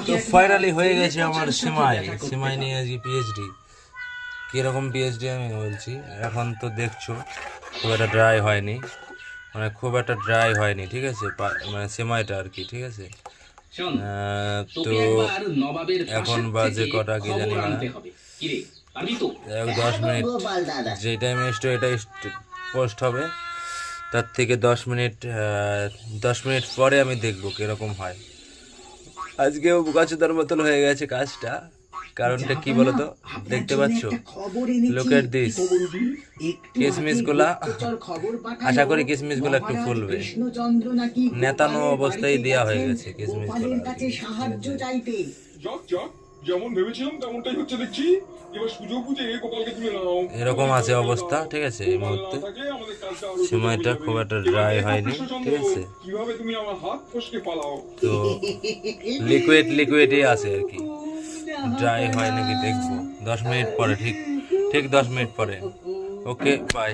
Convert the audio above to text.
তো ফাইনালি হয়ে গেছে আমার সিমাই নিয়ে আজকে পিএইচডি। কীরকম পিএইচডি আমি বলছি, এখন তো দেখছো খুব একটা ড্রাই হয়নি, মানে খুব একটা ড্রাই হয়নি, ঠিক আছে, মানে সিমাইটা আর কি, ঠিক আছে। তো এখন বাজে কটা কি জানি না, 10 মিনিট, যেই টাইমে এটা পোস্ট হবে তার থেকে 10 মিনিট পরে আমি দেখবো কীরকম হয়। আজকেও বোকাচোদার মতন হয়ে গেছে কাজটা, কারণটা কি বলতো, দেখতে পাচ্ছ, লুক এট দিস, কিসমিসগুলা, আশা করি কিসমিসগুলো একটু ফুলবে, নেতানো অবস্থায় দেওয়া হয়ে গেছে কিসমিসগুলো। যেমন ভেবেছিলাম তেমনটাই হচ্ছে দেখছি। এবার সুযোগ বুঝে গোপালকে তুলে নাও। এরকম আছে অবস্থা, ঠিক আছে। এই মুহূর্তে সময়টা খুব একটা ড্রাই হয়নি, ঠিক আছে। কিভাবে তুমি আমার হাত ফসকে পালাও? তো লিকুইডই আছে আর কি, ড্রাই হয় নাকি দেখবো 10 মিনিট পরে, ঠিক 10 মিনিট পরে। ওকে, বাই।